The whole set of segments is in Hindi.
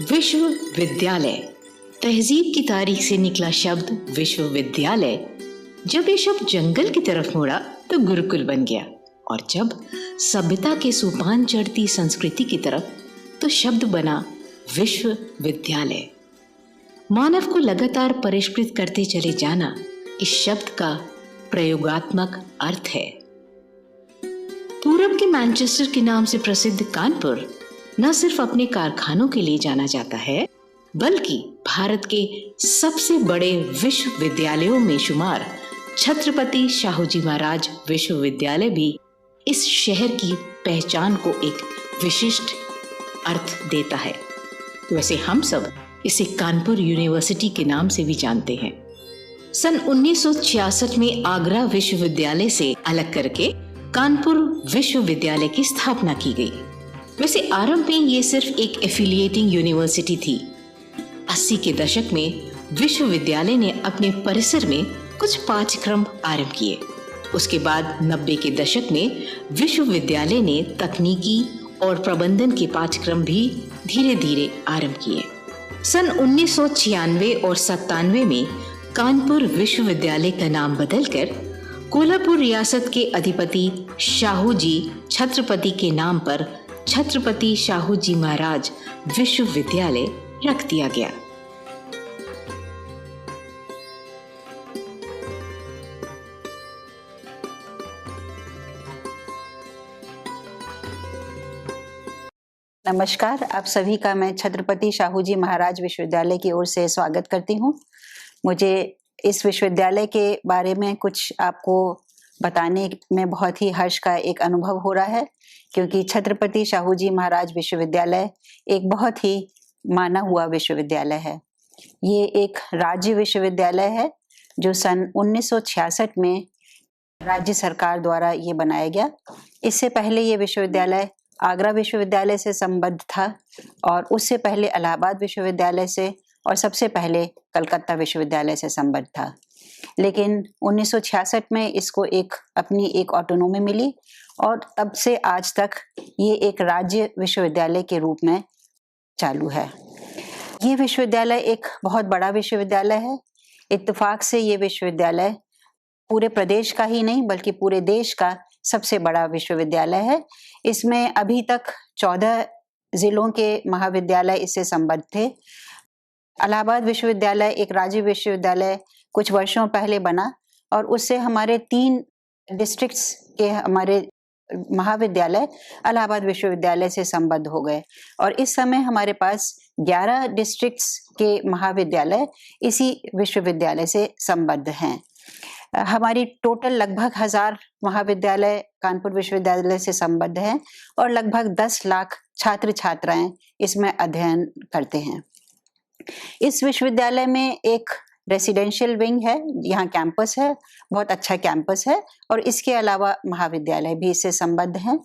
विश्वविद्यालय, तहजीब की तारीख से निकला शब्द विश्वविद्यालय। जब ये शब्द जंगल की तरफ मुड़ा तो गुरुकुल बन गया, और जब सभ्यता के सोपान चढ़ती संस्कृति की तरफ तो शब्द बना विश्वविद्यालय। मानव को लगातार परिष्कृत करते चले जाना इस शब्द का प्रयोगात्मक अर्थ है। पूरब के मैनचेस्टर के नाम से प्रसिद्ध कानपुर न सिर्फ अपने कारखानों के लिए जाना जाता है, बल्कि भारत के सबसे बड़े विश्वविद्यालयों में शुमार छत्रपति शाहूजी महाराज विश्वविद्यालय भी इस शहर की पहचान को एक विशिष्ट अर्थ देता है। वैसे हम सब इसे कानपुर यूनिवर्सिटी के नाम से भी जानते हैं। सन 1966 में आगरा विश्वविद्यालय से अलग करके कानपुर विश्वविद्यालय की स्थापना की गई। वैसे आरंभ में ये सिर्फ एक एफिलिएटिंग यूनिवर्सिटी थी। 80 के दशक में विश्वविद्यालय ने अपने परिसर में कुछ पाठ्यक्रम आरंभ किए। उसके बाद 90 के दशक में विश्वविद्यालय ने तकनीकी और प्रबंधन के पाठ्यक्रम भी धीरे धीरे आरंभ किए। सन 1996 और 97 में कानपुर विश्वविद्यालय का नाम बदलकर कोल्हापुर रियासत के अधिपति शाहूजी छत्रपति के नाम पर छत्रपति शाहूजी महाराज विश्वविद्यालय रख दिया गया। नमस्कार, आप सभी का मैं छत्रपति शाहूजी महाराज विश्वविद्यालय की ओर से स्वागत करती हूँ। मुझे इस विश्वविद्यालय के बारे में कुछ आपको बताने में बहुत ही हर्ष का एक अनुभव हो रहा है, क्योंकि छत्रपति शाहूजी महाराज विश्वविद्यालय एक बहुत ही माना हुआ विश्वविद्यालय है। ये एक राज्य विश्वविद्यालय है जो सन 1966 में राज्य सरकार द्वारा ये बनाया गया। इससे पहले ये विश्वविद्यालय आगरा विश्वविद्यालय से संबद्ध था, और उससे पहले इलाहाबाद विश्वविद्यालय से, और सबसे पहले कलकत्ता विश्वविद्यालय से संबद्ध था। लेकिन 1966 में इसको अपनी एक ऑटोनॉमी मिली, और तब से आज तक ये एक राज्य विश्वविद्यालय के रूप में चालू है। ये विश्वविद्यालय एक बहुत बड़ा विश्वविद्यालय है। इत्तेफाक से ये विश्वविद्यालय पूरे प्रदेश का ही नहीं बल्कि पूरे देश का सबसे बड़ा विश्वविद्यालय है। इसमें अभी तक 14 जिलों के महाविद्यालय इससे संबद्ध थे। इलाहाबाद विश्वविद्यालय एक राज्य विश्वविद्यालय कुछ वर्षों पहले बना, और उससे हमारे 3 डिस्ट्रिक्ट्स के हमारे महाविद्यालय इलाहाबाद विश्वविद्यालय से संबद्ध हो गए, और इस समय हमारे पास 11 डिस्ट्रिक्ट्स के महाविद्यालय इसी विश्वविद्यालय से संबद्ध हैं। हमारी टोटल लगभग 1000 महाविद्यालय कानपुर विश्वविद्यालय से संबद्ध हैं, और लगभग 10 लाख छात्र छात्राएं इसमें अध्ययन करते हैं। इस विश्वविद्यालय में एक रेसिडेंशियल विंग है, यहाँ कैंपस है, बहुत अच्छा कैंपस है, और इसके अलावा महाविद्यालय भी इससे संबद्ध हैं।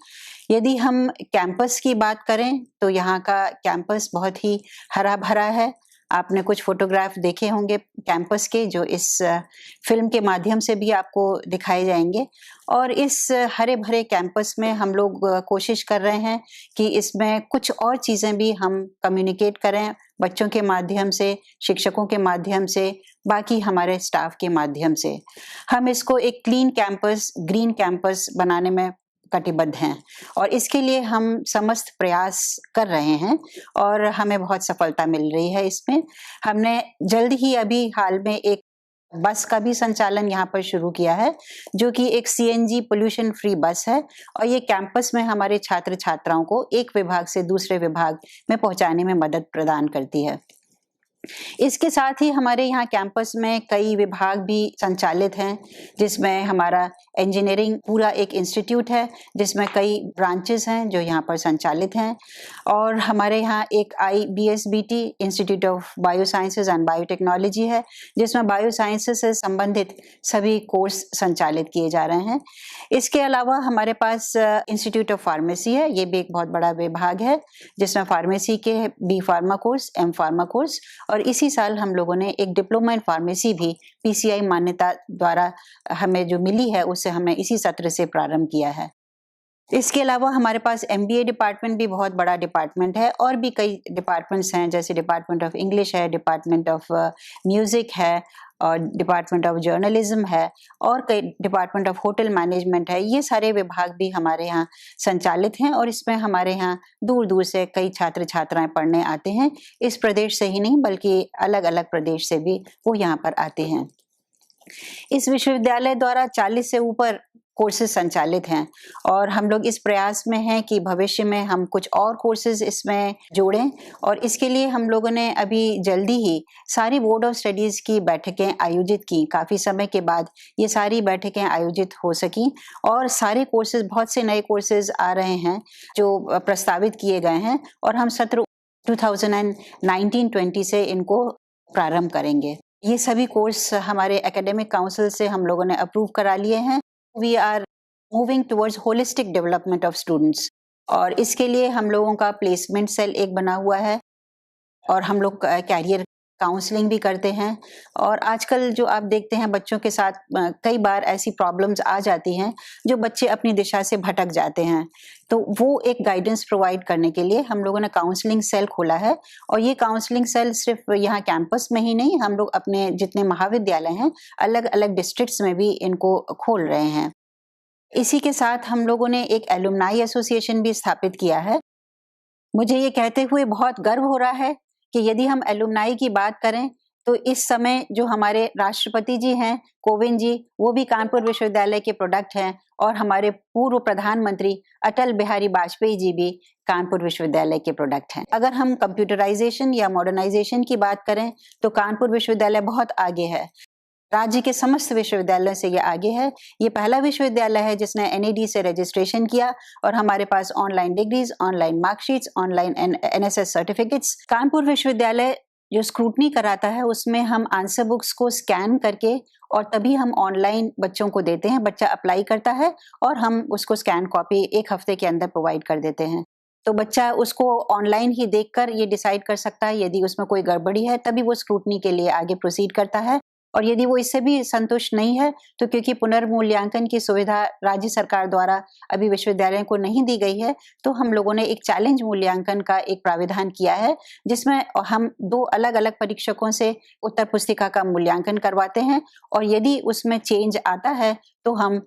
यदि हम कैंपस की बात करें तो यहाँ का कैंपस बहुत ही हरा भरा है। आपने कुछ फोटोग्राफ देखे होंगे कैंपस के, जो इस फिल्म के माध्यम से भी आपको दिखाए जाएंगे। और इस हरे भरे कैंपस में हम लोग कोशिश कर रहे हैं कि इसमें कुछ और चीज़ें भी हम कम्युनिकेट करें, बच्चों के माध्यम से, शिक्षकों के माध्यम से, बाकी हमारे स्टाफ के माध्यम से। हम इसको एक क्लीन कैंपस, ग्रीन कैंपस बनाने में कटिबद्ध हैं, और इसके लिए हम समस्त प्रयास कर रहे हैं, और हमें बहुत सफलता मिल रही है इसमें। हमने जल्द ही अभी हाल में एक बस का भी संचालन यहाँ पर शुरू किया है, जो कि एक CNG पोल्यूशन फ्री बस है, और ये कैंपस में हमारे छात्र छात्राओं को एक विभाग से दूसरे विभाग में पहुँचाने में मदद प्रदान करती है। इसके साथ ही हमारे यहाँ कैंपस में कई विभाग भी संचालित हैं, जिसमें हमारा इंजीनियरिंग पूरा एक इंस्टीट्यूट है, जिसमें कई ब्रांचेस हैं जो यहाँ पर संचालित हैं, और हमारे यहाँ एक IBSBT institute of bio sciences and biotechnology है, जिसमें बायो साइंसेज से संबंधित सभी कोर्स संचालित किए जा रहे हैं। इसके अलावा हमारे पास इंस्टीट्यूट ऑफ फार्मेसी है, ये भी एक बहुत बड़ा विभाग है, जिसमें फार्मेसी के B pharma course, M pharma course, और इसी साल हम लोगों ने एक डिप्लोमा इन फार्मेसी भी PCI मान्यता द्वारा हमें जो मिली है, उससे हमने इसी सत्र से प्रारंभ किया है। इसके अलावा हमारे पास MBA डिपार्टमेंट भी बहुत बड़ा डिपार्टमेंट है, और भी कई डिपार्टमेंट्स हैं, जैसे डिपार्टमेंट ऑफ इंग्लिश है, डिपार्टमेंट ऑफ म्यूज़िक है, और डिपार्टमेंट ऑफ जर्नलिज्म है, और कई डिपार्टमेंट ऑफ होटल मैनेजमेंट है। ये सारे विभाग भी हमारे यहाँ संचालित हैं, और इसमें हमारे यहाँ दूर दूर से कई छात्र छात्राएं पढ़ने आते हैं। इस प्रदेश से ही नहीं बल्कि अलग अलग प्रदेश से भी वो यहाँ पर आते हैं। इस विश्वविद्यालय द्वारा 40 से ऊपर कोर्सेज संचालित हैं, और हम लोग इस प्रयास में हैं कि भविष्य में हम कुछ और कोर्सेज इसमें जोड़ें, और इसके लिए हम लोगों ने अभी जल्दी ही सारी बोर्ड ऑफ स्टडीज की बैठकें आयोजित की। काफ़ी समय के बाद ये सारी बैठकें आयोजित हो सकी, और सारे कोर्सेज, बहुत से नए कोर्सेज आ रहे हैं जो प्रस्तावित किए गए हैं, और हम सत्र 2019-20 से इनको प्रारंभ करेंगे। ये सभी कोर्स हमारे एकेडमिक काउंसिल से हम लोगों ने अप्रूव करा लिए हैं। We are moving towards holistic development of students, और इसके लिए हम लोगों का प्लेसमेंट सेल एक बना हुआ है, और हम लोग कैरियर काउंसलिंग भी करते हैं। और आजकल जो आप देखते हैं बच्चों के साथ कई बार ऐसी प्रॉब्लम्स आ जाती हैं जो बच्चे अपनी दिशा से भटक जाते हैं, तो वो एक गाइडेंस प्रोवाइड करने के लिए हम लोगों ने काउंसलिंग सेल खोला है। और ये काउंसलिंग सेल सिर्फ यहाँ कैंपस में ही नहीं, हम लोग अपने जितने महाविद्यालय हैं अलग अलग डिस्ट्रिक्ट्स में भी इनको खोल रहे हैं। इसी के साथ हम लोगों ने एक एलुमनाई एसोसिएशन भी स्थापित किया है। मुझे ये कहते हुए बहुत गर्व हो रहा है कि यदि हम एलुमनाई की बात करें तो इस समय जो हमारे राष्ट्रपति जी हैं, कोविंद जी, वो भी कानपुर विश्वविद्यालय के प्रोडक्ट हैं, और हमारे पूर्व प्रधानमंत्री अटल बिहारी वाजपेयी जी भी कानपुर विश्वविद्यालय के प्रोडक्ट हैं। अगर हम कंप्यूटराइजेशन या मॉडर्नाइजेशन की बात करें तो कानपुर विश्वविद्यालय बहुत आगे है, राज्य के समस्त विश्वविद्यालयों से ये आगे है। ये पहला विश्वविद्यालय है जिसने NAD से रजिस्ट्रेशन किया, और हमारे पास online degrees, online marksheets, online NSS certificates. Kanpur विश्वविद्यालय जो स्क्रूटनी कराता है उसमें हम आंसर बुक्स को स्कैन करके और तभी हम ऑनलाइन बच्चों को देते हैं। बच्चा अप्लाई करता है और हम उसको स्कैन कॉपी 1 हफ्ते के अंदर प्रोवाइड कर देते हैं। तो बच्चा उसको ऑनलाइन ही देखकर ये डिसाइड कर सकता है, यदि उसमें कोई गड़बड़ी है तभी वो स्क्रूटनी के लिए आगे प्रोसीड करता है। और यदि वो इससे भी संतुष्ट नहीं है तो क्योंकि पुनर्मूल्यांकन की सुविधा राज्य सरकार द्वारा अभी विश्वविद्यालयों को नहीं दी गई है, तो हम लोगों ने एक चैलेंज मूल्यांकन का एक प्राविधान किया है, जिसमें हम 2 अलग अलग परीक्षकों से उत्तर पुस्तिका का मूल्यांकन करवाते हैं, और यदि उसमें चेंज आता है तो हम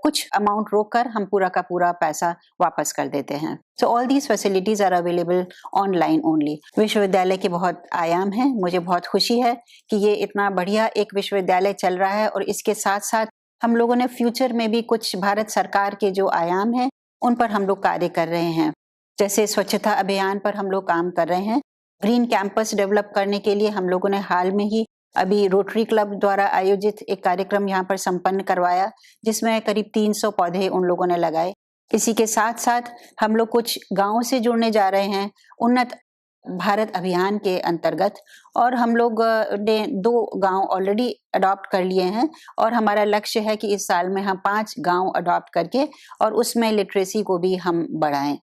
कुछ अमाउंट रोककर हम पूरा का पूरा पैसा वापस कर देते हैं। So all these facilities are available online only. विश्वविद्यालय के बहुत आयाम हैं। मुझे बहुत खुशी है कि ये इतना बढ़िया एक विश्वविद्यालय चल रहा है, और इसके साथ साथ हम लोगों ने फ्यूचर में भी कुछ भारत सरकार के जो आयाम हैं उन पर हम लोग कार्य कर रहे हैं। जैसे स्वच्छता अभियान पर हम लोग काम कर रहे हैं। ग्रीन कैंपस डेवलप करने के लिए हम लोगों ने हाल में ही अभी रोटरी क्लब द्वारा आयोजित एक कार्यक्रम यहाँ पर संपन्न करवाया, जिसमें करीब 300 पौधे उन लोगों ने लगाए। इसी के साथ साथ हम लोग कुछ गांवों से जुड़ने जा रहे हैं उन्नत भारत अभियान के अंतर्गत, और हम लोग ने 2 गांव ऑलरेडी अडॉप्ट कर लिए हैं, और हमारा लक्ष्य है कि इस साल में हम 5 गांव अडॉप्ट करके और उसमें लिटरेसी को भी हम बढ़ाएं।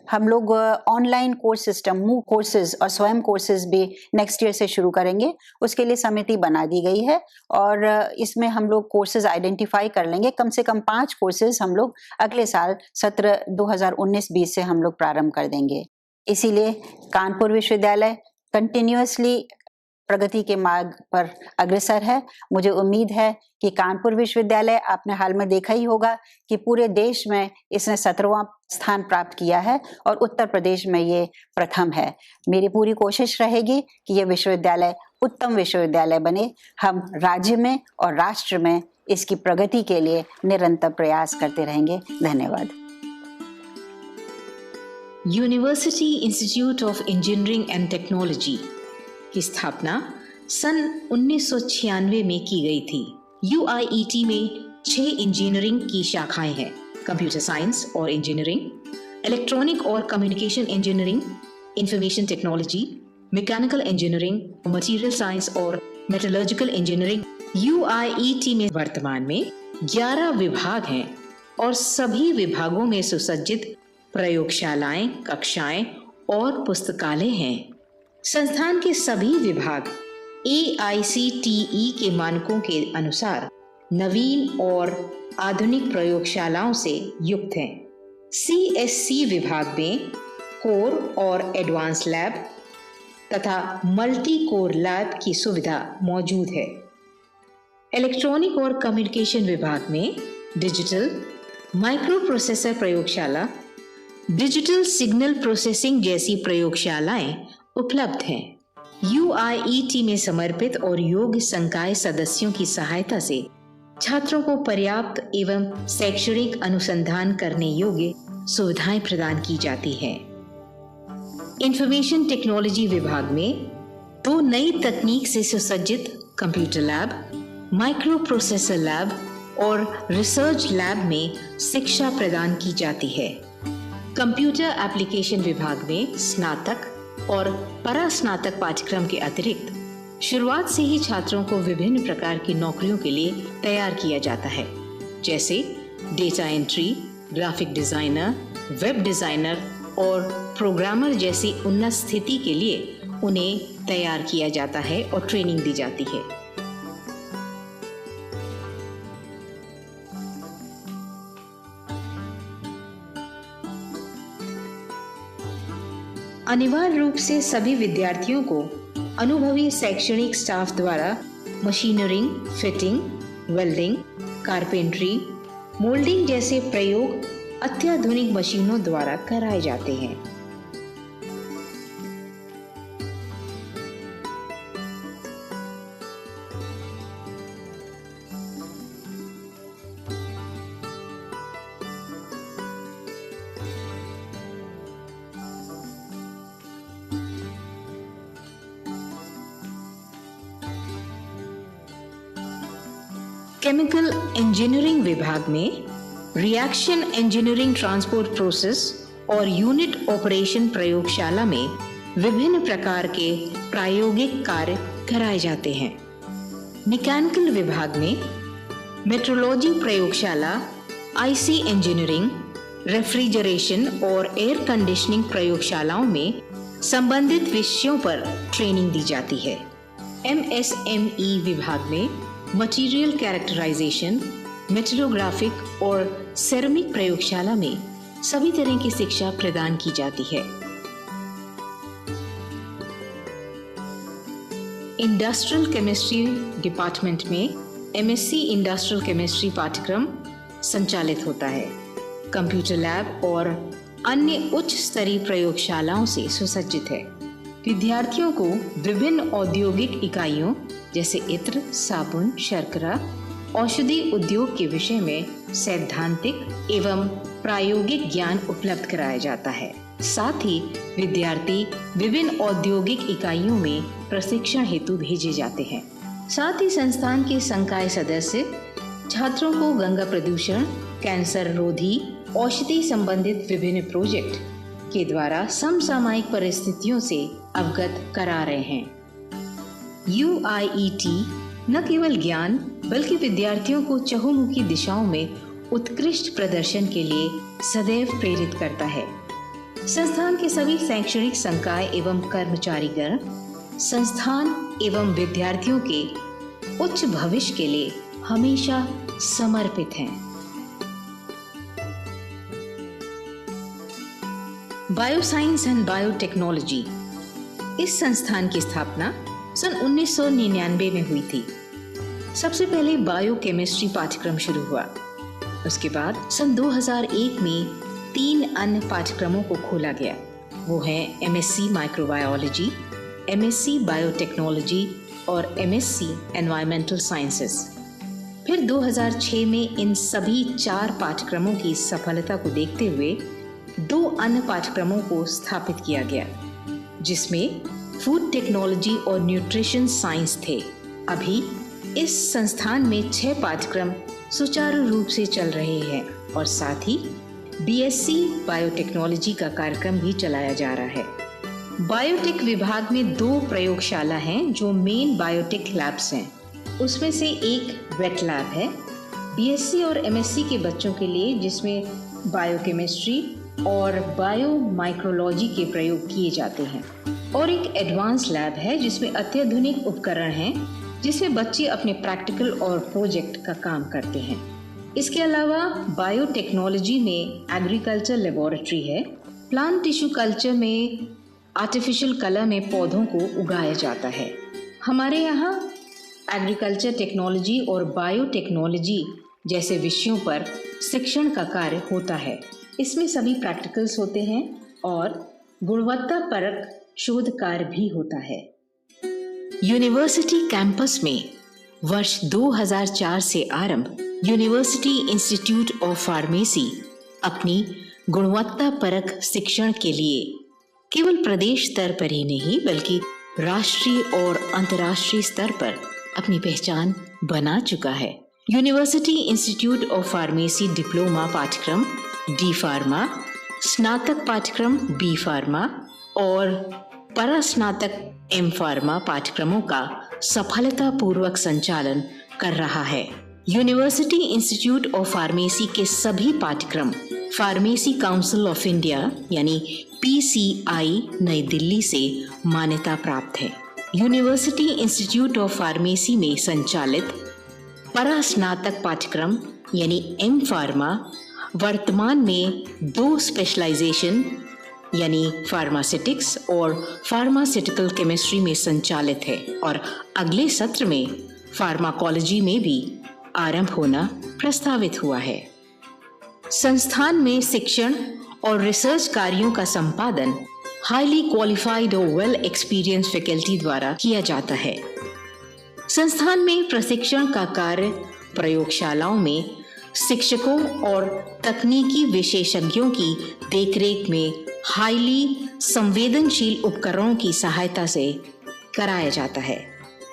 हम लोग ऑनलाइन कोर्स सिस्टम, मूक कोर्सेज और स्वयं कोर्सेज भी नेक्स्ट ईयर से शुरू करेंगे। उसके लिए समिति बना दी गई है, और इसमें हम लोग कोर्सेज आइडेंटिफाई कर लेंगे। कम से कम 5 कोर्सेज हम लोग अगले साल सत्र 2019-20 से हम लोग प्रारंभ कर देंगे। इसीलिए कानपुर विश्वविद्यालय कंटिन्यूअसली प्रगति के मार्ग पर अग्रसर है। मुझे उम्मीद है कि कानपुर विश्वविद्यालय, आपने हाल में देखा ही होगा कि पूरे देश में इसने 17वां स्थान प्राप्त किया है, और उत्तर प्रदेश में ये प्रथम है। मेरी पूरी कोशिश रहेगी कि ये विश्वविद्यालय उत्तम विश्वविद्यालय बने। हम राज्य में और राष्ट्र में इसकी प्रगति के लिए निरंतर प्रयास करते रहेंगे। धन्यवाद। University institute of engineering and technology की स्थापना सन 1996 में की गई थी। UIET में 6 इंजीनियरिंग की शाखाएं हैं: कंप्यूटर साइंस और इंजीनियरिंग, इलेक्ट्रॉनिक और communication engineering, information technology, mechanical engineering, material science और मेटलर्जिकल इंजीनियरिंग। UIET में वर्तमान में 11 विभाग हैं, और सभी विभागों में सुसज्जित प्रयोगशालाएं, कक्षाएं और पुस्तकालय हैं। संस्थान के सभी विभाग AICTE के मानकों के अनुसार नवीन और आधुनिक प्रयोगशालाओं से युक्त हैं। CSC विभाग में कोर और एडवांस लैब तथा मल्टी कोर लैब की सुविधा मौजूद है। इलेक्ट्रॉनिक और कम्युनिकेशन विभाग में डिजिटल माइक्रो प्रोसेसर प्रयोगशाला, डिजिटल सिग्नल प्रोसेसिंग जैसी प्रयोगशालाएं उपलब्ध हैं। UIET में समर्पित और योग्य संकाय सदस्यों की सहायता से छात्रों को पर्याप्त एवं शैक्षणिक अनुसंधान करने योग्य सुविधाएं प्रदान की जाती हैं। इंफॉर्मेशन टेक्नोलॉजी विभाग में 2 नई तकनीक से सुसज्जित computer lab, micro processor lab और रिसर्च लैब में शिक्षा प्रदान की जाती है। कंप्यूटर एप्लीकेशन विभाग में स्नातक और परास्नातक पाठ्यक्रम के अतिरिक्त शुरुआत से ही छात्रों को विभिन्न प्रकार की नौकरियों के लिए तैयार किया जाता है, जैसे data entry, graphic designer, web designer और प्रोग्रामर जैसी उन्नत स्थिति के लिए उन्हें तैयार किया जाता है और ट्रेनिंग दी जाती है। अनिवार्य रूप से सभी विद्यार्थियों को अनुभवी शैक्षणिक स्टाफ द्वारा मशीनरिंग, फिटिंग, वेल्डिंग, कारपेंट्री, मोल्डिंग जैसे प्रयोग अत्याधुनिक मशीनों द्वारा कराए जाते हैं। केमिकल इंजीनियरिंग विभाग में रिएक्शन इंजीनियरिंग ट्रांसपोर्ट प्रोसेस और यूनिट ऑपरेशन प्रयोगशाला में विभिन्न प्रकार के प्रायोगिक कार्य कराए जाते हैं। मैकेनिकल विभाग में मेट्रोलॉजी प्रयोगशाला, आईसी इंजीनियरिंग, रेफ्रिजरेशन और एयर कंडीशनिंग प्रयोगशालाओं में संबंधित विषयों पर ट्रेनिंग दी जाती है। MSME विभाग में मटेरियल कैरेक्टराइजेशन, मेटेरोग्राफिक और सेरेमिक प्रयोगशाला में सभी तरह की शिक्षा प्रदान की जाती है। इंडस्ट्रियल केमिस्ट्री डिपार्टमेंट में MSc इंडस्ट्रियल केमिस्ट्री पाठ्यक्रम संचालित होता है। कंप्यूटर लैब और अन्य उच्च स्तरीय प्रयोगशालाओं से सुसज्जित है। विद्यार्थियों को विभिन्न औद्योगिक इकाइयों जैसे इत्र, साबुन, शर्करा, औषधि उद्योग के विषय में सैद्धांतिक एवं प्रायोगिक ज्ञान उपलब्ध कराया जाता है। साथ ही विद्यार्थी विभिन्न औद्योगिक इकाइयों में प्रशिक्षण हेतु भेजे जाते हैं। साथ ही संस्थान के संकाय सदस्य छात्रों को गंगा प्रदूषण, कैंसर रोधी, औषधि संबंधित विभिन्न प्रोजेक्ट के द्वारा समसामयिक परिस्थितियों से अवगत करा रहे हैं। UIET न केवल ज्ञान बल्कि विद्यार्थियों को चहुमुखी दिशाओं में उत्कृष्ट प्रदर्शन के लिए सदैव प्रेरित करता है। संस्थान के सभी शैक्षणिक संकाय एवं कर्मचारीगण संस्थान एवं विद्यार्थियों के उच्च भविष्य के लिए हमेशा समर्पित हैं। बायोसाइंस एंड बायोटेक्नोलॉजी, इस संस्थान की स्थापना सन 1999 में हुई थी। सबसे पहले बायोकेमिस्ट्री पाठ्यक्रम शुरू हुआ। उसके बाद सन 2001 में 3 अन्य पाठ्यक्रमों को खोला गया। वो हैं MSc माइक्रोबायोलॉजी, MSc बायोटेक्नोलॉजी और MSc एनवायरमेंटल साइंसेस। फिर 2006 में इन सभी 4 पाठ्यक्रमों की सफलता को देखते हुए 2 अन्य पाठ्यक्रमों को स्थापित किया गया, जिसमें फूड टेक्नोलॉजी और न्यूट्रिशन साइंस थे। अभी इस संस्थान में 6 पाठ्यक्रम सुचारू रूप से चल रहे हैं और साथ ही BSc बायोटेक्नोलॉजी का कार्यक्रम भी चलाया जा रहा है। बायोटेक विभाग में 2 प्रयोगशाला हैं जो मेन बायोटेक लैब्स हैं। उसमें से एक वेट लैब है BSc और MSc के बच्चों के लिए, जिसमें बायोकेमिस्ट्री और बायोमाइक्रोलॉजी के प्रयोग किए जाते हैं, और एक एडवांस लैब है जिसमें अत्याधुनिक उपकरण हैं, जिसमें बच्चे अपने प्रैक्टिकल और प्रोजेक्ट का काम करते हैं। इसके अलावा बायोटेक्नोलॉजी में एग्रीकल्चर लेबोरेटरी है। प्लांट टिश्यू कल्चर में आर्टिफिशियल कलर में पौधों को उगाया जाता है। हमारे यहाँ एग्रीकल्चर टेक्नोलॉजी और बायोटेक्नोलॉजी जैसे विषयों पर शिक्षण का कार्य होता है। इसमें सभी प्रैक्टिकल्स होते हैं और गुणवत्तापरक शोध कार्य भी होता है। यूनिवर्सिटी कैंपस में वर्ष 2004 से आरंभ यूनिवर्सिटी इंस्टीट्यूट ऑफ फार्मेसी अपनी गुणवत्तापरक शिक्षण के लिए केवल प्रदेश स्तर पर ही नहीं बल्कि राष्ट्रीय और अंतर्राष्ट्रीय स्तर पर अपनी पहचान बना चुका है। University institute of pharmacy diploma पाठ्यक्रम डी फार्मा, स्नातक पाठ्यक्रम बी फार्मा और परास्नातक एम फार्मा पाठ्यक्रमों का सफलतापूर्वक संचालन कर रहा है। यूनिवर्सिटी इंस्टीट्यूट ऑफ फार्मेसी के सभी पाठ्यक्रम फार्मेसी काउंसिल ऑफ इंडिया यानी पीसीआई नई दिल्ली से मान्यता प्राप्त है। यूनिवर्सिटी इंस्टीट्यूट ऑफ फार्मेसी में संचालित परास्नातक पाठ्यक्रम यानी एम फार्मा वर्तमान में 2 स्पेशलाइजेशन यानी फार्मास्यूटिक्स और फार्मास्यूटिकल केमिस्ट्री में संचालित है और अगले सत्र में फार्माकोलॉजी में भी आरंभ होना प्रस्तावित हुआ है। संस्थान में शिक्षण और रिसर्च कार्यों का संपादन हाईली क्वालिफाइड और वेल एक्सपीरियंस फैकल्टी द्वारा किया जाता है। संस्थान में प्रशिक्षण का कार्य प्रयोगशालाओं में शिक्षकों और तकनीकी विशेषज्ञों की देखरेख में हाईली संवेदनशील उपकरणों की सहायता से कराया जाता है,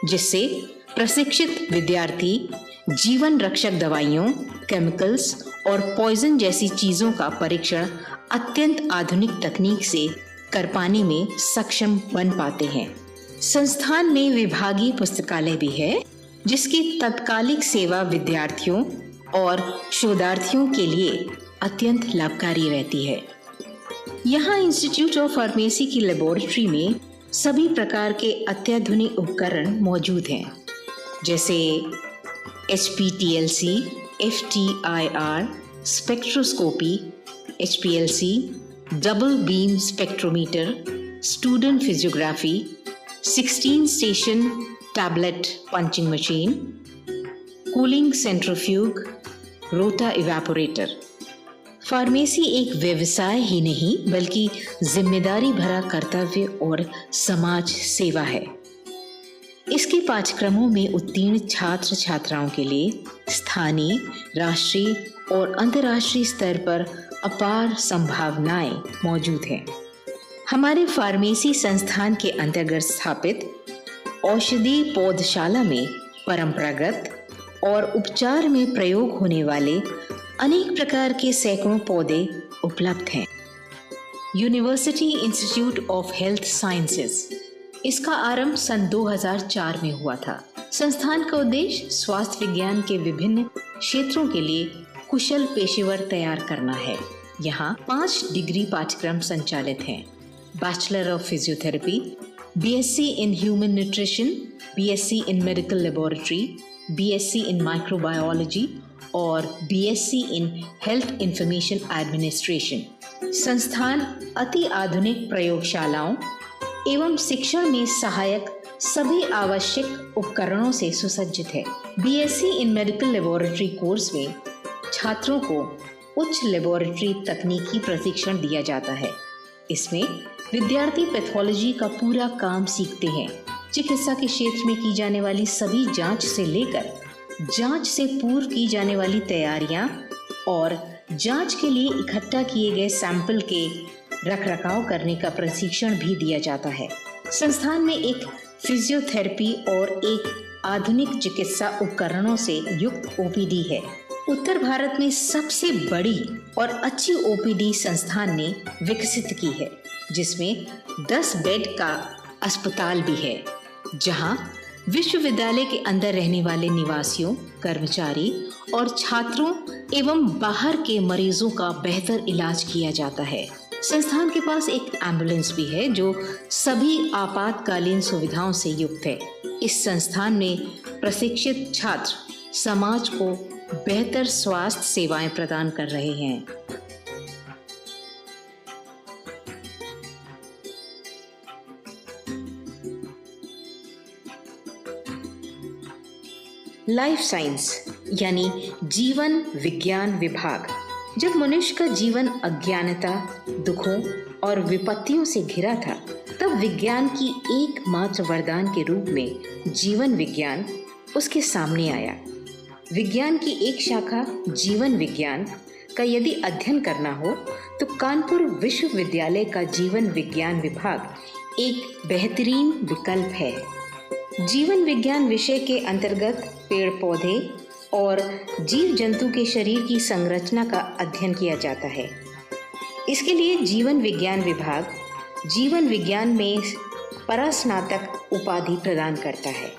जिससे प्रशिक्षित विद्यार्थी जीवन रक्षक दवाइयों, केमिकल्स और पॉइजन जैसी चीजों का परीक्षण अत्यंत आधुनिक तकनीक से कर पाने में सक्षम बन पाते हैं। संस्थान में विभागीय पुस्तकालय भी है, जिसकी तत्कालिक सेवा विद्यार्थियों और शोधार्थियों के लिए अत्यंत लाभकारी रहती है। यहाँ इंस्टीट्यूट ऑफ फार्मेसी की लेबोरेटरी में सभी प्रकार के अत्याधुनिक उपकरण मौजूद हैं, जैसे HPTLC, FTIR, spectroscopy, HPLC, double beam spectrometer, student physiography, 16 station tablet punching machine, cooling centrifuge, रोटा इवेपोरेटर। फार्मेसी एक व्यवसाय ही नहीं बल्कि जिम्मेदारी भरा कर्तव्य और समाज सेवा है। इसके पाठ्यक्रमों में उत्तीर्ण छात्र छात्राओं के लिए स्थानीय, राष्ट्रीय और अंतर्राष्ट्रीय स्तर पर अपार संभावनाएं मौजूद हैं। हमारे फार्मेसी संस्थान के अंतर्गत स्थापित औषधि पौधशाला में परंपरागत और उपचार में प्रयोग होने वाले अनेक प्रकार के सैकड़ों पौधे उपलब्ध हैं। University institute of health sciences, इसका आरंभ सन 2004 में हुआ था। संस्थान का उद्देश्य स्वास्थ्य विज्ञान के विभिन्न क्षेत्रों के लिए कुशल पेशेवर तैयार करना है। यहाँ 5 डिग्री पाठ्यक्रम संचालित हैं। Bachelor of physiotherapy, BSc in human nutrition, BSc in medical laboratory, BSc in microbiology और BSc in health information administration. संस्थान अति आधुनिक प्रयोगशालाओं एवं शिक्षण में सहायक सभी आवश्यक उपकरणों से सुसज्जित है। BSc इन मेडिकल लेबोरेटरी कोर्स में छात्रों को उच्च लेबोरेटरी तकनीकी प्रशिक्षण दिया जाता है। इसमें विद्यार्थी पैथोलॉजी का पूरा काम सीखते हैं। चिकित्सा के क्षेत्र में की जाने वाली सभी जांच से लेकर जांच से पूर्व की जाने वाली तैयारियां और जांच के लिए इकट्ठा किए गए सैंपल के रखरखाव करने का प्रशिक्षण भी दिया जाता है। संस्थान में एक फिजियोथेरेपी और एक आधुनिक चिकित्सा उपकरणों से युक्त OPD है। उत्तर भारत में सबसे बड़ी और अच्छी OPD संस्थान ने विकसित की है, जिसमें 10 बेड का अस्पताल भी है, जहां विश्वविद्यालय के अंदर रहने वाले निवासियों, कर्मचारी और छात्रों एवं बाहर के मरीजों का बेहतर इलाज किया जाता है। संस्थान के पास एक एम्बुलेंस भी है जो सभी आपातकालीन सुविधाओं से युक्त है। इस संस्थान में प्रशिक्षित छात्र समाज को बेहतर स्वास्थ्य सेवाएं प्रदान कर रहे हैं। लाइफ साइंस यानी जीवन विज्ञान विभाग। जब मनुष्य का जीवन अज्ञानता, दुखों और विपत्तियों से घिरा था, तब विज्ञान की एकमात्र वरदान के रूप में जीवन विज्ञान उसके सामने आया। विज्ञान की एक शाखा जीवन विज्ञान का यदि अध्ययन करना हो तो कानपुर विश्वविद्यालय का जीवन विज्ञान विभाग एक बेहतरीन विकल्प है। जीवन विज्ञान विषय के अंतर्गत पेड़ पौधे और जीव जंतु के शरीर की संरचना का अध्ययन किया जाता है। इसके लिए जीवन विज्ञान विभाग जीवन विज्ञान में परास्नातक उपाधि प्रदान करता है।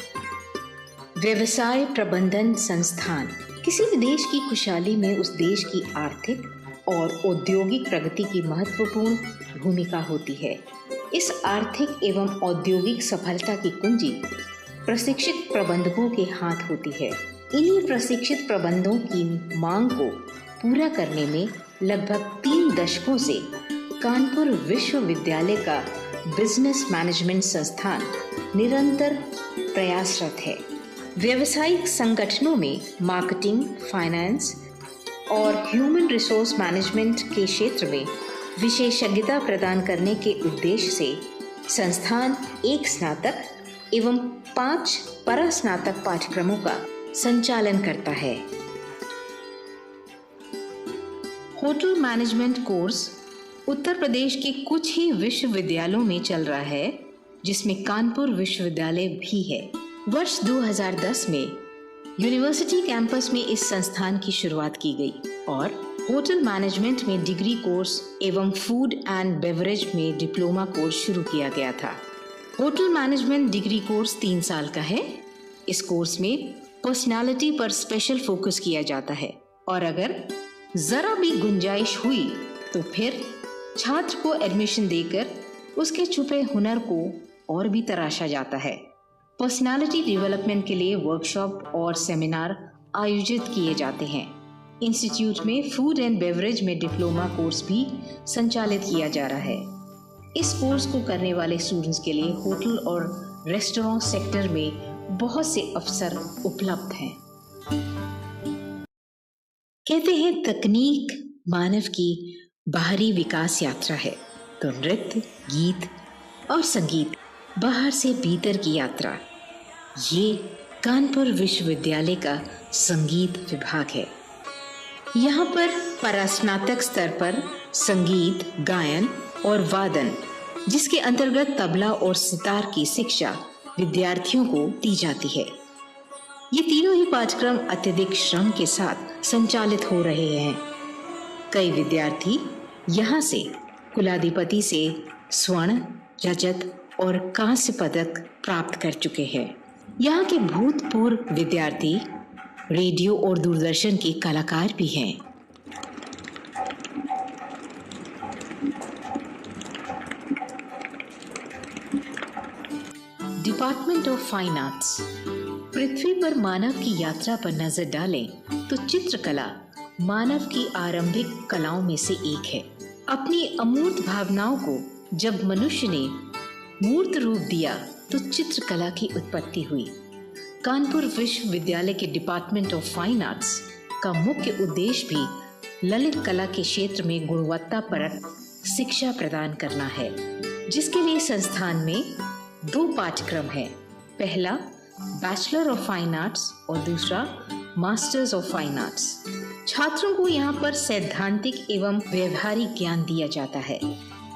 व्यवसाय प्रबंधन संस्थान किसी भी देश की खुशहाली में उस देश की आर्थिक और औद्योगिक प्रगति की महत्वपूर्ण भूमिका होती है। इस आर्थिक एवं औद्योगिक सफलता की कुंजी प्रशिक्षित प्रबंधकों के हाथ होती है। इन्हीं प्रशिक्षित प्रबंधकों की मांग को पूरा करने में लगभग 3 दशकों से कानपुर विश्वविद्यालय का बिजनेस मैनेजमेंट संस्थान निरंतर प्रयासरत है। व्यावसायिक संगठनों में मार्केटिंग, फाइनेंस और ह्यूमन रिसोर्स मैनेजमेंट के क्षेत्र में विशेषज्ञता प्रदान करने के उद्देश्य से संस्थान 1 स्नातक एवं 5 परास्नातक पाठ्यक्रमों का संचालन करता है। Hotel management course Uttar Pradesh के कुछ ही विश्वविद्यालयों में चल रहा है, जिसमें कानपुर विश्वविद्यालय भी है। वर्ष 2010 में यूनिवर्सिटी कैंपस में इस संस्थान की शुरुआत की गई और होटल मैनेजमेंट में डिग्री कोर्स एवं फूड एंड बेवरेज में डिप्लोमा कोर्स शुरू किया गया था। होटल मैनेजमेंट डिग्री कोर्स 3 साल का है। इस कोर्स में पर्सनालिटी पर स्पेशल फोकस किया जाता है और अगर जरा भी गुंजाइश हुई तो फिर छात्र को एडमिशन देकर उसके छुपे हुनर को और भी तराशा जाता है। पर्सनालिटी डेवलपमेंट के लिए वर्कशॉप और सेमिनार आयोजित किए जाते हैं। इंस्टीट्यूट में फूड एंड बेवरेज में डिप्लोमा कोर्स भी संचालित किया जा रहा है। इस कोर्स को करने वाले स्टूडेंट्स के लिए होटल और रेस्टोरेंट सेक्टर में बहुत से अवसर उपलब्ध हैं। कहते हैं तकनीक मानव की बाहरी विकास यात्रा है, तो नृत्य, गीत और संगीत बाहर से भीतर की यात्रा। ये कानपुर विश्वविद्यालय का संगीत विभाग है। यहाँ पर परास्नातक स्तर पर संगीत, गायन और वादन, जिसके अंतर्गत तबला और सितार की शिक्षा विद्यार्थियों को दी जाती है। ये तीनों ही पाठ्यक्रम अत्यधिक श्रम के साथ संचालित हो रहे हैं। कई विद्यार्थी यहाँ से कुलाधिपति से स्वर्ण, रजत और कांस्य पदक प्राप्त कर चुके हैं। यहाँ के भूतपूर्व विद्यार्थी रेडियो और दूरदर्शन के कलाकार भी हैं। Department of fine arts. पृथ्वी पर मानव की यात्रा पर नजर डालें तो चित्रकला मानव की आरंभिक कलाओं में से एक है। अपनी अमूर्त भावनाओं को जब मनुष्य ने मूर्त रूप दिया तो चित्रकला की उत्पत्ति हुई। कानपुर विश्वविद्यालय के डिपार्टमेंट ऑफ फाइन आर्ट्स का मुख्य उद्देश्य भी ललित कला के क्षेत्र में गुणवत्तापरक शिक्षा प्रदान करना है, जिसके लिए संस्थान में 2 पाठ्यक्रम है। पहला बैचलर ऑफ फाइन आर्ट्स और दूसरा मास्टर्स ऑफ फाइन आर्ट्स। छात्रों को यहाँ पर सैद्धांतिक एवं व्यवहारिक ज्ञान दिया जाता है।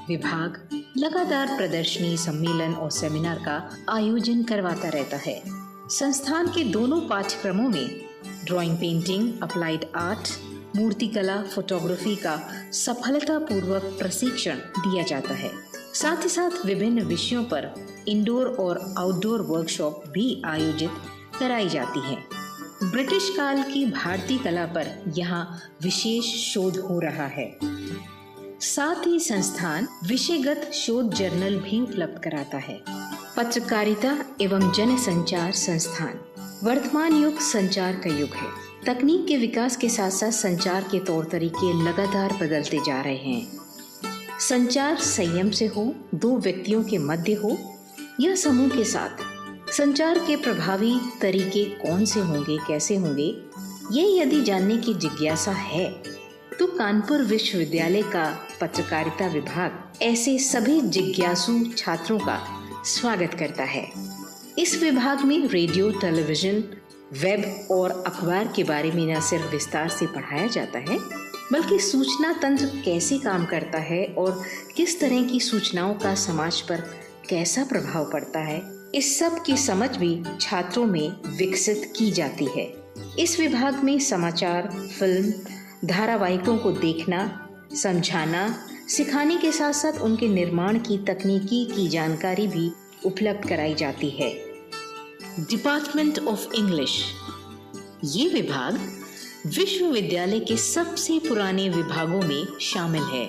विभाग लगातार प्रदर्शनी, सम्मेलन और सेमिनार का आयोजन करवाता रहता है। संस्थान के दोनों पाठ्यक्रमों में ड्राइंग, पेंटिंग, अप्लाइड आर्ट, मूर्तिकला, फोटोग्राफी का सफलतापूर्वक प्रशिक्षण दिया जाता है। साथ ही साथ विभिन्न विषयों पर इंडोर और आउटडोर वर्कशॉप भी आयोजित कराई जाती हैं। ब्रिटिश काल की भारतीय कला पर यहाँ विशेष शोध हो रहा है। साथ ही संस्थान विषयगत शोध जर्नल भी उपलब्ध कराता है। पत्रकारिता एवं जनसंचार संस्थान। वर्तमान युग संचार का युग है। तकनीक के विकास के साथ साथ संचार के तौर तरीके लगातार बदलते जा रहे हैं। संचार संयम से हो, दो व्यक्तियों के मध्य हो या समूह के साथ, संचार के प्रभावी तरीके कौन से होंगे, कैसे होंगे, ये यदि जानने की जिज्ञासा है तो कानपुर विश्वविद्यालय का पत्रकारिता विभाग ऐसे सभी जिज्ञासु छात्रों का स्वागत करता है। इस विभाग में रेडियो, टेलीविजन, वेब और अखबार के बारे में न सिर्फ विस्तार से पढ़ाया जाता है, बल्कि सूचना तंत्र कैसे काम करता है और किस तरह की सूचनाओं का समाज पर कैसा प्रभाव पड़ता है, इस सब की समझ भी छात्रों में विकसित की जाती है। इस विभाग में समाचार, फिल्म, धारावाहिकों को देखना, समझाना, सिखाने के साथ साथ उनके निर्माण की तकनीकी की जानकारी भी उपलब्ध कराई जाती है। डिपार्टमेंट ऑफ इंग्लिश, ये विभाग विश्वविद्यालय के सबसे पुराने विभागों में शामिल है।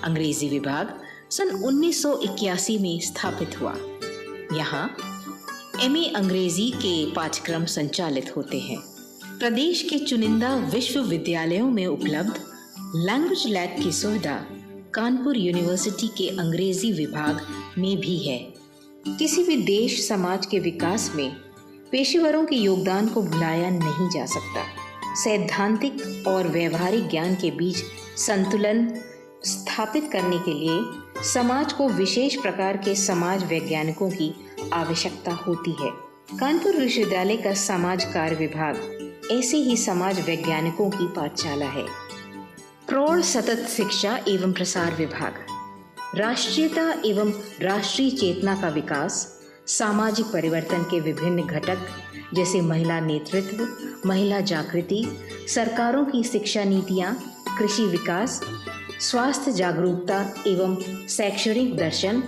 अंग्रेजी विभाग सन 1981 में स्थापित हुआ। यहाँ एमए अंग्रेजी के पाठ्यक्रम संचालित होते हैं। प्रदेश के चुनिंदा विश्वविद्यालयों में उपलब्ध लैंग्वेज लैब की सुविधा कानपुर यूनिवर्सिटी के अंग्रेजी विभाग में भी है। किसी भी देश समाज के विकास में पेशेवरों के योगदान को भुलाया नहीं जा सकता। सैद्धांतिक और व्यवहारिक ज्ञान के बीच संतुलन स्थापित करने के लिए समाज को विशेष प्रकार के समाज वैज्ञानिकों की आवश्यकता होती है। कानपुर विश्वविद्यालय का समाज कार्य विभाग ऐसे ही समाज वैज्ञानिकों की पाठशाला है। प्रौढ़ सतत शिक्षा एवं प्रसार विभाग राष्ट्रीयता एवं राष्ट्रीय चेतना का विकास, सामाजिक परिवर्तन के विभिन्न घटक जैसे महिला नेतृत्व, महिला जागृति, सरकारों की शिक्षा नीतियाँ, कृषि विकास, स्वास्थ्य जागरूकता एवं शैक्षणिक दर्शन,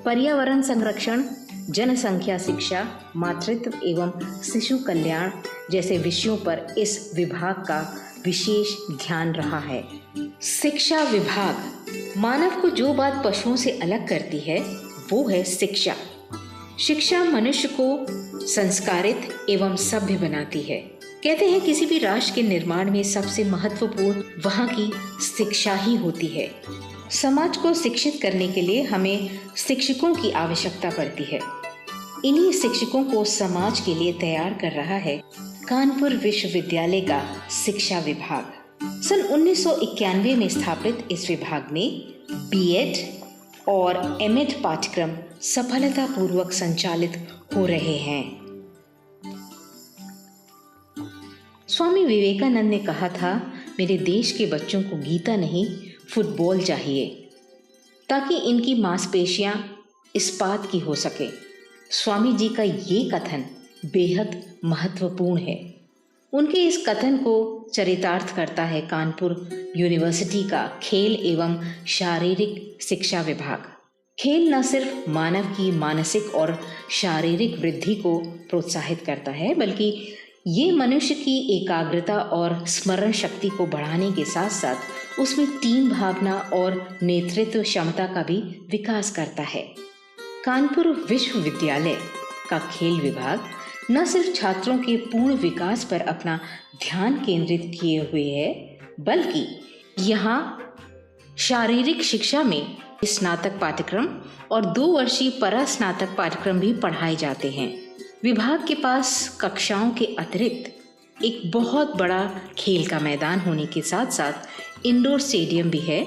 पर्यावरण संरक्षण, जनसंख्या शिक्षा, मातृत्व एवं शिशु कल्याण जैसे विषयों पर इस विभाग का विशेष ध्यान रहा है। शिक्षा विभाग मानव को जो बात पशुओं से अलग करती है वो है शिक्षा। शिक्षा मनुष्य को संस्कारित एवं सभ्य बनाती है। कहते हैं किसी भी राष्ट्र के निर्माण में सबसे महत्वपूर्ण वहाँ की शिक्षा ही होती है। समाज को शिक्षित करने के लिए हमें शिक्षकों की आवश्यकता पड़ती है। इन्हीं शिक्षकों को समाज के लिए तैयार कर रहा है कानपुर विश्वविद्यालय का शिक्षा विभाग। सन 1991 में स्थापित इस विभाग में बीएड और एमएड पाठ्यक्रम सफलतापूर्वक संचालित हो रहे हैं। स्वामी विवेकानंद ने कहा था, मेरे देश के बच्चों को गीता नहीं फुटबॉल चाहिए ताकि इनकी मांसपेशियां इस्पात की हो सके। स्वामी जी का ये कथन बेहद महत्वपूर्ण है। उनके इस कथन को चरितार्थ करता है कानपुर यूनिवर्सिटी का खेल एवं शारीरिक शिक्षा विभाग। खेल न सिर्फ मानव की मानसिक और शारीरिक वृद्धि को प्रोत्साहित करता है, बल्कि ये मनुष्य की एकाग्रता और स्मरण शक्ति को बढ़ाने के साथ साथ उसमें टीम भावना और नेतृत्व क्षमता का भी विकास करता है। कानपुर विश्वविद्यालय का खेल विभाग न सिर्फ छात्रों के पूर्ण विकास पर अपना ध्यान केंद्रित किए हुए है, बल्कि यहाँ शारीरिक शिक्षा में स्नातक पाठ्यक्रम और 2 वर्षीय परास्नातक पाठ्यक्रम भी पढ़ाए जाते हैं। विभाग के पास कक्षाओं के अतिरिक्त एक बहुत बड़ा खेल का मैदान होने के साथ साथ इंडोर स्टेडियम भी है।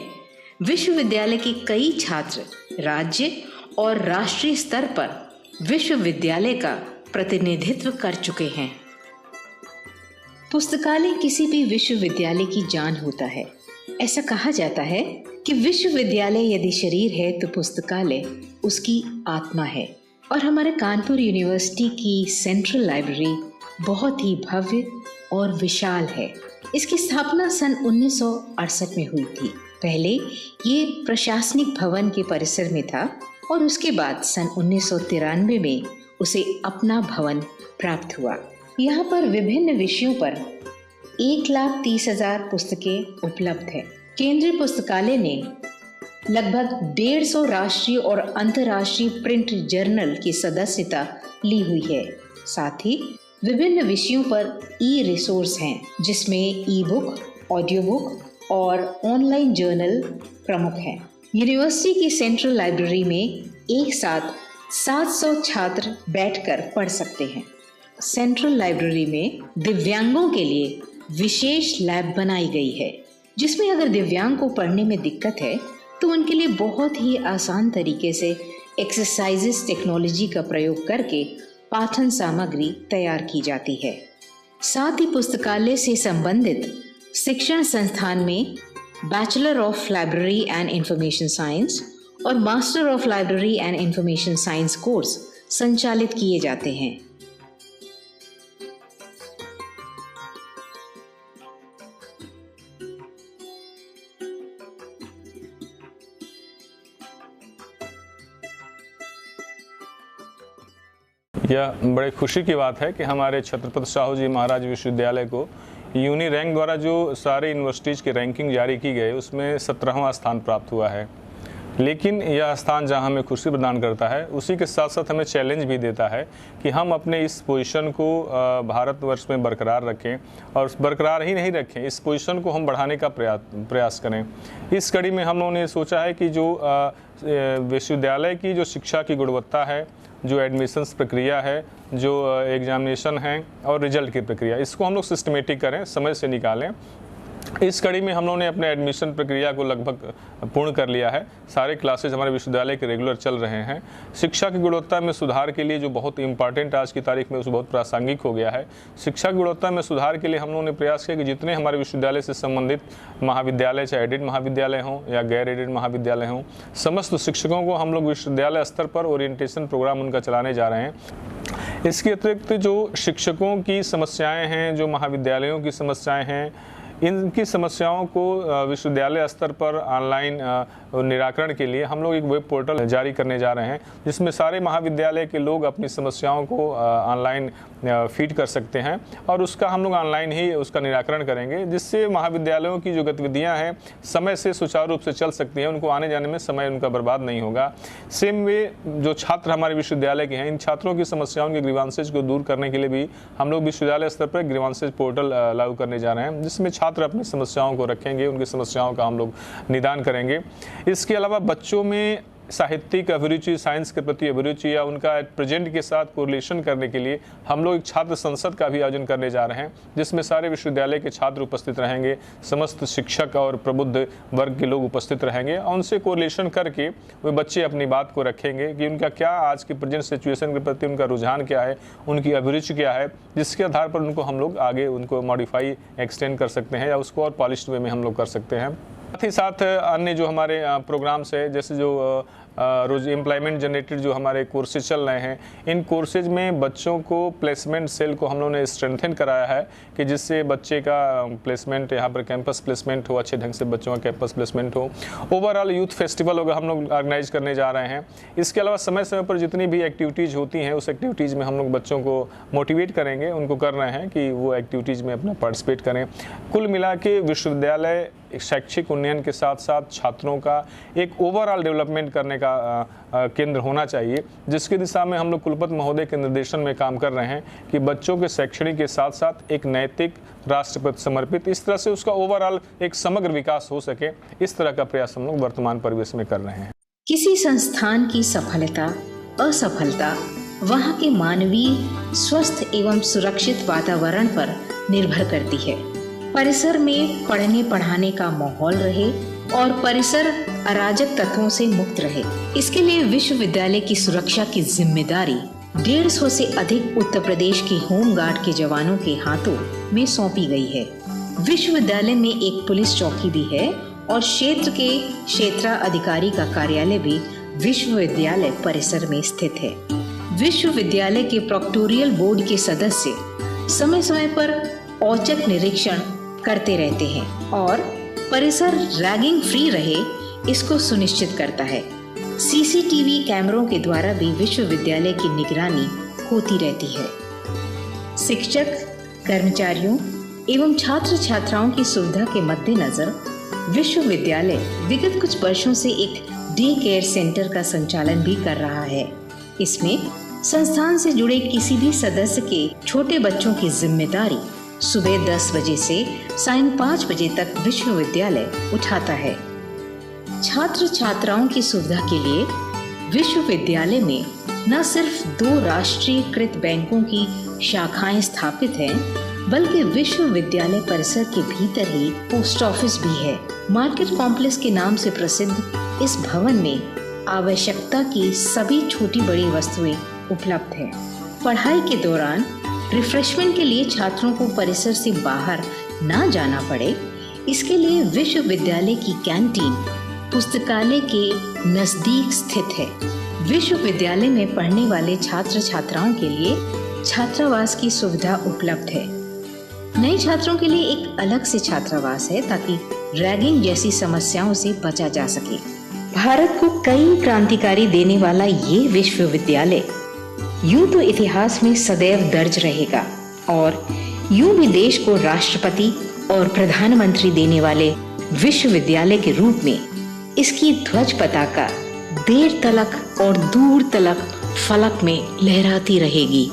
विश्वविद्यालय के कई छात्र राज्य और राष्ट्रीय स्तर पर विश्वविद्यालय का प्रतिनिधित्व कर चुके हैं। पुस्तकालय किसी भी विश्वविद्यालय की जान होता है। ऐसा कहा जाता है कि विश्वविद्यालय यदि शरीर है तो पुस्तकालय उसकी आत्मा है। और हमारे कानपुर यूनिवर्सिटी की सेंट्रल लाइब्रेरी बहुत ही भव्य और विशाल है। इसकी स्थापना सन 1968 में हुई थी। पहले ये प्रशासनिक भवन के परिसर में था और उसके बाद सन 1993 में उसे अपना भवन प्राप्त हुआ। यहाँ पर विभिन्न विषयों पर 1,30,000 पुस्तकें उपलब्ध है। केंद्रीय पुस्तकालय ने लगभग 150 राष्ट्रीय और अंतर्राष्ट्रीय प्रिंट जर्नल की सदस्यता ली हुई है। साथ ही विभिन्न विषयों पर ई रिसोर्स हैं, जिसमें ई बुक, ऑडियो बुक और ऑनलाइन जर्नल प्रमुख हैं। यूनिवर्सिटी की सेंट्रल लाइब्रेरी में एक साथ 700 छात्र बैठकर पढ़ सकते हैं। सेंट्रल लाइब्रेरी में दिव्यांगों के लिए विशेष लैब बनाई गई है, जिसमें अगर दिव्यांग को पढ़ने में दिक्कत है तो उनके लिए बहुत ही आसान तरीके से एक्सरसाइजेस टेक्नोलॉजी का प्रयोग करके पाठन सामग्री तैयार की जाती है। साथ ही पुस्तकालय से संबंधित शिक्षण संस्थान में bachelor of library and information science और master of library and information science course संचालित किए जाते हैं। यह बड़े खुशी की बात है कि हमारे छत्रपति साहू जी महाराज विश्वविद्यालय को यूनी रैंक द्वारा जो सारे यूनिवर्सिटीज़ की रैंकिंग जारी की गई उसमें 17वां स्थान प्राप्त हुआ है। लेकिन यह स्थान जहां हमें खुशी प्रदान करता है, उसी के साथ साथ हमें चैलेंज भी देता है कि हम अपने इस पोजीशन को भारतवर्ष में बरकरार रखें, और बरकरार ही नहीं रखें, इस पोजीशन को हम बढ़ाने का प्रयास करें। इस कड़ी में हम लोगों ने सोचा है कि जो विश्वविद्यालय की जो शिक्षा की गुणवत्ता है, जो एडमिशन्स प्रक्रिया है, जो एग्जामिनेशन है और रिजल्ट की प्रक्रिया, इसको हम लोग सिस्टमेटिक करें, समय से निकालें। इस कड़ी में हम लोगों ने अपने एडमिशन प्रक्रिया को लगभग पूर्ण कर लिया है। सारे क्लासेज हमारे विश्वविद्यालय के रेगुलर चल रहे हैं। शिक्षा की गुणवत्ता में सुधार के लिए जो बहुत इंपॉर्टेंट आज की तारीख में उस बहुत प्रासंगिक हो गया है, शिक्षा की गुणवत्ता में सुधार के लिए हम लोगों ने प्रयास किया कि जितने हमारे विश्वविद्यालय से संबंधित महाविद्यालय, चाहे एडेड महाविद्यालय हों या गैर एडेड महाविद्यालय हों, समस्त शिक्षकों को हम लोग विश्वविद्यालय स्तर पर ओरिएंटेशन प्रोग्राम उनका चलाने जा रहे हैं। इसके अतिरिक्त जो शिक्षकों की समस्याएँ हैं, जो महाविद्यालयों की समस्याएँ हैं, इनकी समस्याओं को विश्वविद्यालय स्तर पर ऑनलाइन निराकरण के लिए हम लोग एक वेब पोर्टल जारी करने जा रहे हैं, जिसमें सारे महाविद्यालय के लोग अपनी समस्याओं को ऑनलाइन फीड कर सकते हैं और उसका हम लोग ऑनलाइन ही उसका निराकरण करेंगे, जिससे महाविद्यालयों की जो गतिविधियां हैं समय से सुचारू रूप से चल सकती हैं, उनको आने जाने में समय उनका बर्बाद नहीं होगा। सेम वे जो छात्र हमारे विश्वविद्यालय के हैं, इन छात्रों की समस्याओं के ग्रीवांसेज को दूर करने के लिए भी हम लोग विश्वविद्यालय स्तर पर ग्रीवांसेज पोर्टल लागू करने जा रहे हैं, जिसमें छात्र अपनी समस्याओं को रखेंगे, उनकी समस्याओं का हम लोग निदान करेंगे। इसके अलावा बच्चों में साहित्यिक अभिरुचि, साइंस के प्रति अभिरुचि या उनका प्रेजेंट के साथ कोरिलेशन करने के लिए हम लोग एक छात्र संसद का भी आयोजन करने जा रहे हैं, जिसमें सारे विश्वविद्यालय के छात्र उपस्थित रहेंगे, समस्त शिक्षक और प्रबुद्ध वर्ग के लोग उपस्थित रहेंगे और उनसे कोरिलेशन करके वे बच्चे अपनी बात को रखेंगे कि उनका क्या आज की प्रेजेंट सिचुएशन के प्रति उनका रुझान क्या है, उनकी अभिरुचि क्या है, जिसके आधार पर उनको हम लोग आगे उनको मॉडिफाई एक्सटेंड कर सकते हैं या उसको और पॉलिश्ड वे में हम लोग कर सकते हैं। साथ ही साथ अन्य जो हमारे प्रोग्राम्स है, जैसे जो रोज एम्प्लॉयमेंट जनरेटेड जो हमारे कोर्सेज चल रहे हैं, इन कोर्सेज में बच्चों को प्लेसमेंट सेल को हम लोगों ने स्ट्रेंथन कराया है कि जिससे बच्चे का प्लेसमेंट यहाँ पर कैंपस प्लेसमेंट हो, अच्छे ढंग से बच्चों का कैंपस प्लेसमेंट हो। ओवरऑल यूथ फेस्टिवल होगा, हम लोग ऑर्गेनाइज करने जा रहे हैं। इसके अलावा समय समय पर जितनी भी एक्टिविटीज़ होती हैं, उस एक्टिविटीज़ में हम लोग बच्चों को मोटिवेट करेंगे, उनको कर रहे हैं कि वो एक्टिविटीज़ में अपना पार्टिसिपेट करें। कुल मिला के विश्वविद्यालय शैक्षिक उन्नयन के साथ साथ छात्रों का एक ओवरऑल डेवलपमेंट करने का केंद्र होना चाहिए, जिसकी दिशा में हम लोग कुलपति महोदय के निर्देशन में काम कर रहे हैं कि बच्चों के शैक्षणिक के साथ साथ एक नैतिक, राष्ट्र प्रति समर्पित, इस तरह से उसका ओवरऑल एक समग्र विकास हो सके, इस तरह का प्रयास हम लोग वर्तमान परिवेश में कर रहे हैं। किसी संस्थान की सफलता असफलता वहाँ के मानवीय स्वस्थ एवं सुरक्षित वातावरण पर निर्भर करती है। परिसर में पढ़ने पढ़ाने का माहौल रहे और परिसर अराजक तत्वों से मुक्त रहे, इसके लिए विश्वविद्यालय की सुरक्षा की जिम्मेदारी 150 से अधिक उत्तर प्रदेश के होमगार्ड के जवानों के हाथों में सौंपी गई है। विश्वविद्यालय में एक पुलिस चौकी भी है और क्षेत्र के क्षेत्राधिकारी का कार्यालय भी विश्वविद्यालय परिसर में स्थित है। विश्वविद्यालय के प्रोक्टोरियल बोर्ड के सदस्य समय समय पर औचक निरीक्षण करते रहते हैं और परिसर रैगिंग फ्री रहे, इसको सुनिश्चित करता है। सीसीटीवी कैमरों के द्वारा भी विश्वविद्यालय की निगरानी होती रहती है। शिक्षक, कर्मचारियों एवं छात्र छात्राओं की सुविधा के मद्देनजर विश्वविद्यालय विगत कुछ वर्षों से एक डे केयर सेंटर का संचालन भी कर रहा है। इसमें संस्थान से जुड़े किसी भी सदस्य के छोटे बच्चों की जिम्मेदारी सुबह 10 बजे से सायं 5 बजे तक विश्वविद्यालय उठाता है। छात्र छात्राओं की सुविधा के लिए विश्वविद्यालय में न सिर्फ 2 राष्ट्रीयकृत बैंकों की शाखाएं स्थापित हैं, बल्कि विश्वविद्यालय परिसर के भीतर ही पोस्ट ऑफिस भी है। मार्केट कॉम्प्लेक्स के नाम से प्रसिद्ध इस भवन में आवश्यकता की सभी छोटी बड़ी वस्तुएं उपलब्ध हैं। पढ़ाई के दौरान रिफ्रेशमेंट के लिए छात्रों को परिसर से बाहर ना जाना पड़े, इसके लिए विश्वविद्यालय की कैंटीन पुस्तकालय के नजदीक स्थित है। विश्वविद्यालय में पढ़ने वाले छात्र छात्राओं के लिए छात्रावास की सुविधा उपलब्ध है। नए छात्रों के लिए एक अलग से छात्रावास है ताकि रैगिंग जैसी समस्याओं से बचा जा सके। भारत को कई क्रांतिकारी देने वाला ये विश्वविद्यालय यूं तो इतिहास में सदैव दर्ज रहेगा और यूं भी देश को राष्ट्रपति और प्रधानमंत्री देने वाले विश्वविद्यालय के रूप में इसकी ध्वज पताका देर तलक और दूर तलक फलक में लहराती रहेगी।